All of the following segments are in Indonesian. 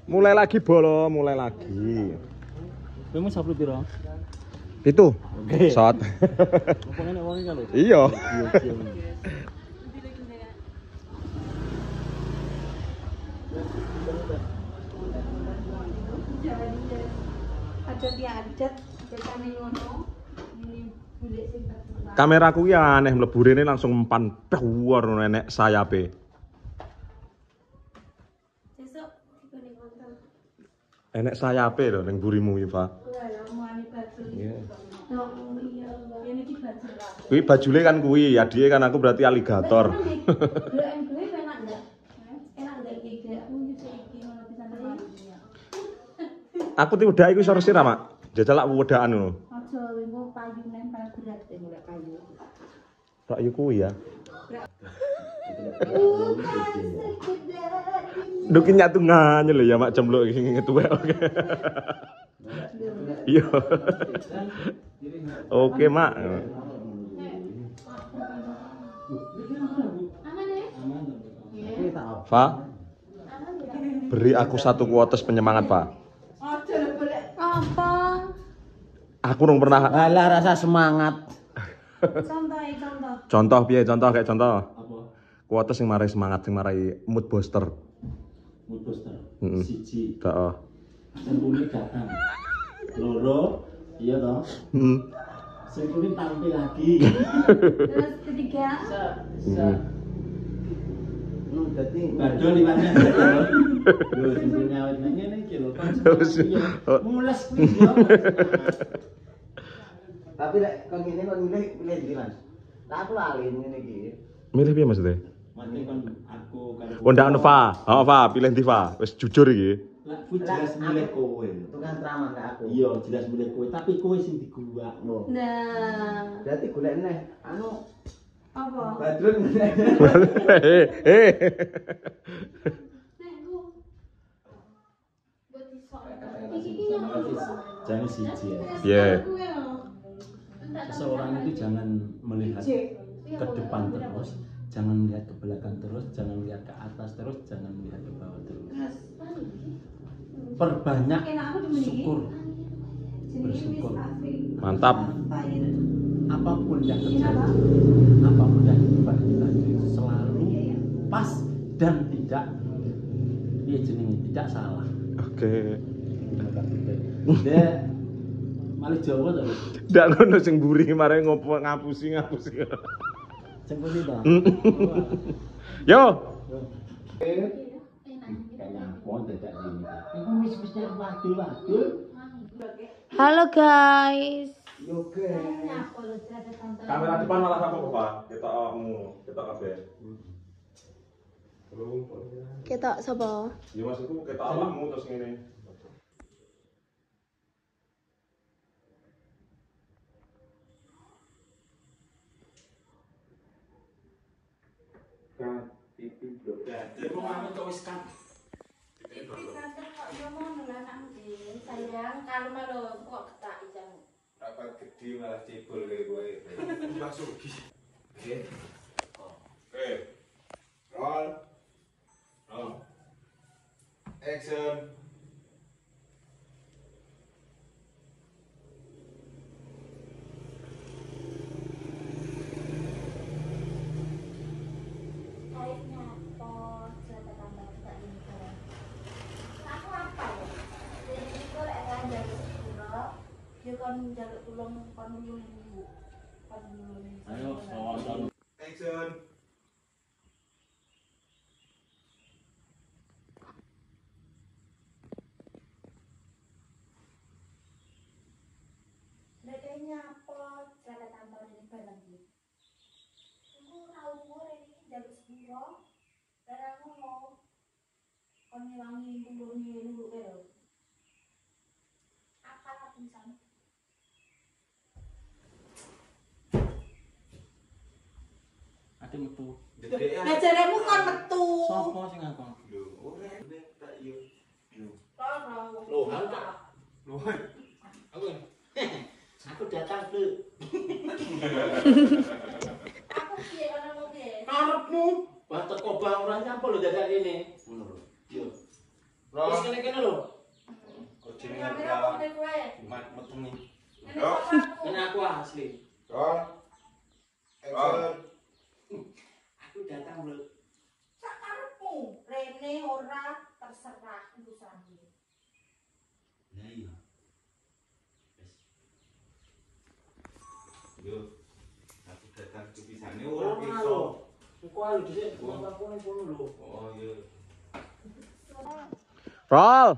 Mulai lagi bolo, mulai lagi. Kamu sabtu piro? Itu. Oke. Shot. Apa ngene wong iki lho. Iya. Kameraku ya aneh mlebu rene langsung empan pewor nenek sayape. Sesuk dikene kontrol. Enek sayape lho ning burimu iki, Pak. Iya. Ini iki baju. Kuwi bajule kan kuwi, adike kan aku berarti aligator. Gue enak enggak? Enak enggak iki? Aku iki ngono pisan tenan. Aku ti wedak iku iso resik ra, Mak? Jajal lak wedakan ngono. Aja engko payu nempel berat golek kayu. Rak yo kuwi ya. Duki nyatu nganye lho ya Mak cempluk iki ngetuwek. Iya. Oke, Mak. Fa, beri aku satu quotes penyemangat, Pak. Apa? Aku belum pernah. Alah rasa semangat. Contoh. Contoh piye? Contoh kayak contoh. Apa? Quotes sing marai semangat, sing marai mood booster. Mood booster. Heeh. Siji. Heeh. Sempune datang. Loro, iya toh. Sempune tampil lagi. Terus ketiga. Dadi badol liwatnya. Lho sempune awet nang ngene iki lho. Mules kuwi yo. Tapi lek kon ngene kon milih ndi, Mas? Lah aku lali ngene iki. Milih piye maksudnya? Mati kon aku karo. Oh ndak ono Fa. Oh Fa, pilih ndi Fa? Wis jujur iki. Lah kuwi jelas milih kowe. Tukang ceramah nek aku. Iya, jelas milih kowe, tapi kowe sing diguwak. Nah, Berarti golek neh anu apa? Badrun neh. Eh. Jangan siji ya. Iya. Seseorang itu jangan melihat ke depan terus, jangan melihat ke belakang terus, jangan melihat ke atas terus, jangan melihat ke bawah terus. Perbanyak syukur, bersyukur. Mantap. Apapun yang terjadi, apapun yang kehidupan kita itu selalu pas dan tidak, iya jenenge tidak salah. Oke. Dia malah Jawa tuh. Ndak ngono sing mburi mare ngapusi. Sing kuwi ta. Yo. Kayaknya pon tidak ini. Iku wis wadul. Halo guys. Oke. Kamera depan malah apa Pak? Kita awakmu, kita kabeh. Kita sapa? Ya maksudku kita awakmu terus ngene. Sayang, kalau malu kok ketak ijan. Apa gede malah cebol kayak gue. Masuk. Oke. Oke. Roll. Roll. Action. Kayaknya apa cerita tambah tak ini kan. Aku apa ya? Jadi itu akan jadi sepuluh. Dia kan jadi tulung panulung ibu. Panulung. Ayo, soal Action. Kayaknya apa cerita tambah ini barang ini. Aku tahu gue ini jadi sepuluh. Dan aku mau kon ngilangi tulungnya dulu kan. Apa lah tulisan? ate metu. Lah jaremu kon metu. Sopo sing ngakon? Lho, ora nek tak yo. Loh, aku datang tuh. Aku piye ana mau piye? Karepmu, wah teko bang ora nyapa lho dadak ini. Ngono lho. Yo. Wis kene-kene lho. Kucing Kamera apa nih gue? mat metuni. Ini papaku. Ini aku asli. Roll. Action. Aku datang lho. Sakarepmu, Rene ora terserah urusanmu. Lah iya. Wis. Yo. Aku datang kepisane ora Ora iso. lho. Engko ayo dhisik aku ning kono lho. Oh iya. Roll.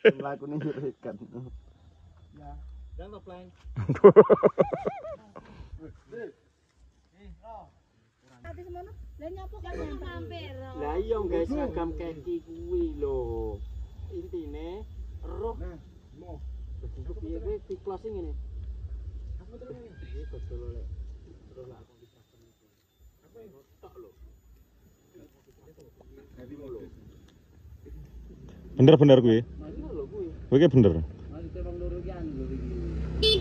Mlaku ning ikan. Dan topeng. Tapi semono, lah nyopo kan mampir. Lah iya guys, seragam kaki kuwi lho. Intine roh. Mau. Piye kuwi di closing ngene. Aku terus ngene. Iki godol lek. Terus lah aku bisa kene. Aku tok lho. Bener-bener kuwi. Bener lho kuwi. Kuwi ki bener. Maksudnya bang loro ki anu lho iki.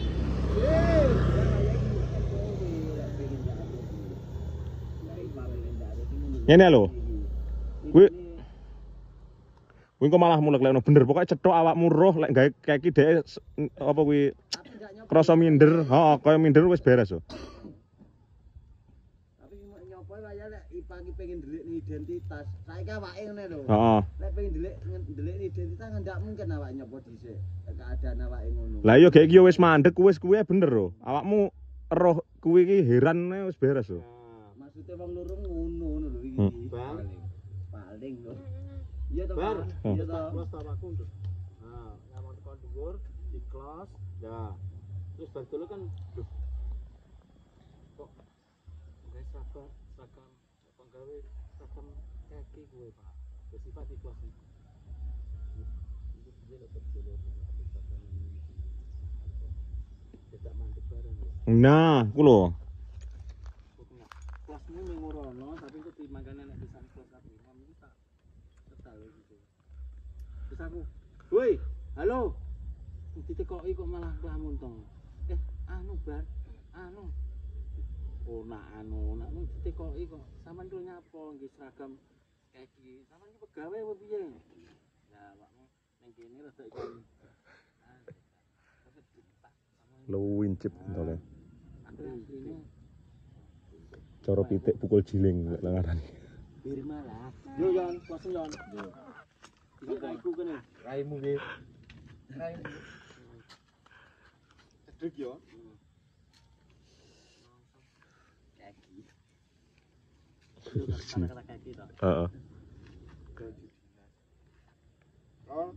Ngene lho. Kuwi kuwi kok malah mulek lek bener pokoke cethuk awakmu roh lek gawe kaki dhek apa kuwi krasa minder. Heeh, kaya minder wis beres lho. Tapi nyopo wae lek Ipang iki pengen ndelik identitas. Saiki awake ngene lho. Heeh. Lek pengen ndelik identitas ndak mungkin awake nyopo dhisik. Keadaan awake ngono. Lah iya gek iki wis mandek wis kuwi bener lho. Awakmu roh kuwi iki heran wis beres lho. Maksudnya wong loro ngono lho iki. Bang. Paling lho. Iya to, Bar. Bang? Iya to. Close ta aku untuk. Nah, nyamon tekan dhuwur, di close. Dah. Terus bar dulu kan duh. Kok guys seragam penggawe seragam kaki gue, Pak. Bersifat di close nih. Itu dia dapat dulu seragam ini. Tidak mantik bareng. Nah, ku lho. Kelasmu ning ngorono tapi kok di mangkane nek pisan kelas aku. Mami tak tetal gitu. Terus aku, "Woi, halo." Ditekoki kok malah lamun to. Anu bar, anu. Oh, nak ditekoki kok. Sampeyan kok nyapa nggih seragam kaki. Sampeyan iki pegawe apa piye? Lah, awakmu ning kene rada iki. Luwincip entole. Asline Cara pitik pukul jiling lek ngarani. Birma lah. Yo Yon, kuasa Yon. Yo. Iki raiku kene. Raimu ki. Raimu. Cedek yo. Kaki. Kata-kata kaki to. Heeh. Roll.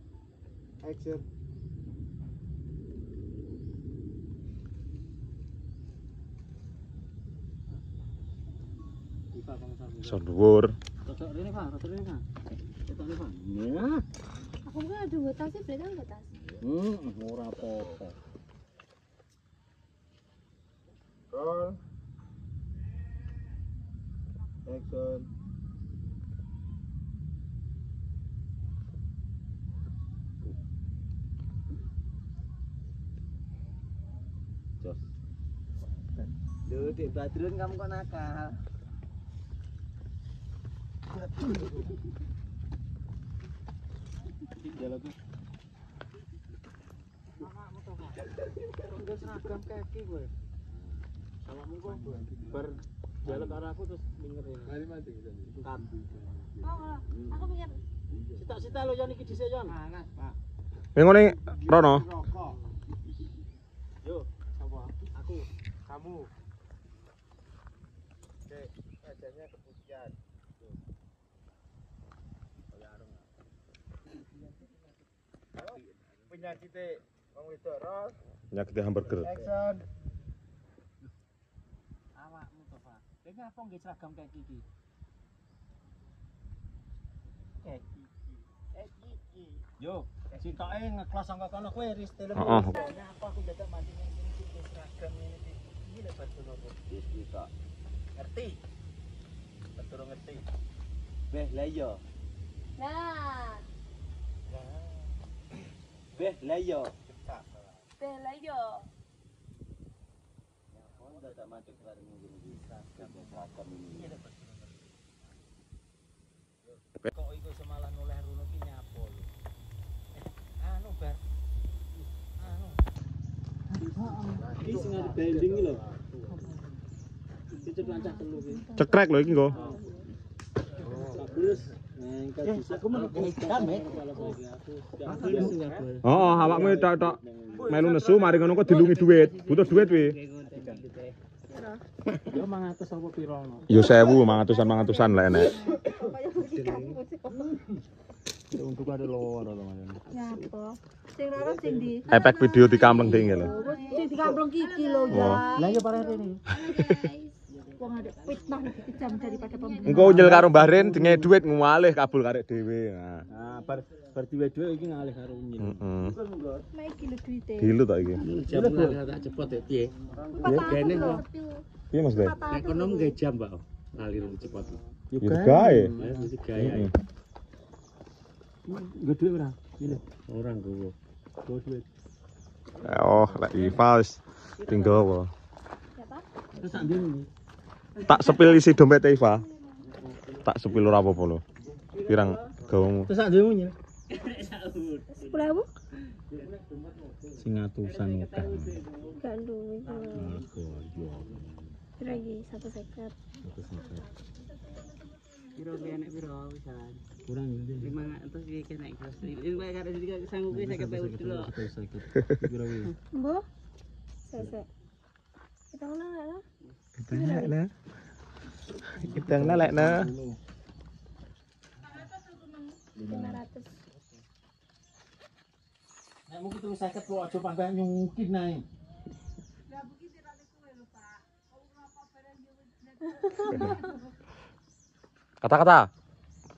Action. Ipa bangsa. Iso dhuwur. Cocok rene, Pak. Cocok rene, Pak. Cocok rene, Pak. Ya. Aku kan ada buat tasnya, beli kan buat tas. Ora apa-apa. Roll. Action. Jos. Duh, Dik Badrun kamu kok nakal. Jalan tuh. Awakmu to, Pak. Kok nggo seragam kaki kowe? Awakmu kok bar jalan karo aku terus minger ini. Mari mati bisa. Oh, aku mikir Sita-sita lo Yon iki dhisik Yon. Panas, Pak. Ning ngene Rono. Yo, sapa? Aku. Kamu. Oke, wajahnya keputihan. Penyakitnya wong wedok roll. Penyakit hamburger. Action. Awakmu to, Pak. Kowe ngapa nggih seragam kayak iki? Kayak iki. Yo, sitoke ngeklos sangka kono kowe ris telepon. Heeh. Ngapa aku dadak mati ning sini seragam ngene iki. Iki lek batu nopo? Wis kita. Ngerti? Betul ngerti. Beh, lah iya. nah, Beh, lah yo. Bela yo. Udah tak macet bareng gini bisa sampai seragam ini. Kok iku semalah noleh runo ki nyapo lho. Anu bar. Anu. Iki sing ada bending iki lho. Iki plancah telu iki. Cekrek lho iki nggo. Terus nengkat bisa aku menegakkan mek. Oh, awakmu tok-tok melu nesu mari ngono kok dilungi duit. Butuh duit kuwi. Yo 500 apa piro no? Yo 1000, 500-an lek enek. Untuk ada lowar teman-teman. Nyapa? Sing loro sing di. Efek video dikampleng ding lho. Sing dikampleng kiki lho ya. Lah yo parah ini. Wong ada fitnah lebih kejam daripada pembunuhan. Engko nyel karo Mbah Rin dinge duit ngualih kabul karek dhewe. Nah. Nah, bar diwe-diwe iki ngalih karo nyil. Heeh. Mek iki lho duite. Dilu tak iki. Jam tak cepet ya piye? Gene kok. Piye Mas Dek? Ekonom gak jam, Mbak. Ngalir cepet. Yo gawe. Ayo mesti gaya. Gak duit ora? Ini orang gowo. Gowo duit. Oh, lek Iva wis tinggal apa? Siapa? Terus sak ndi? Tak sepil isi dompet Iva. Tak sepil ora apa-apa lho. Pirang gawamu? Terus sak ndi? 10.000? Sing atusan akeh. Gak duwe. Yo. Piro iki? 150. Piro enek piro wisan. Kurang ndi? 500 piye kena kelas. Ini bae karo iki sanggup wis sak kepe dulu. Piro iki? Mbok. Sesek. Kita ngono lah. Kita lek. Kita lek nah. 500. Nek mungkin tuh 50 kok aja pambah nyungkin ae. Kata-kata.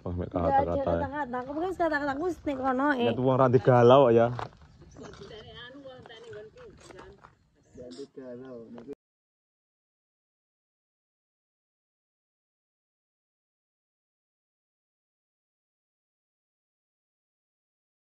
Oh, mek Enggak ada kata-kata. kata-kata. Aku bukan kata-kataku nek kono Ya tuh wong ra digalau ya. Galau.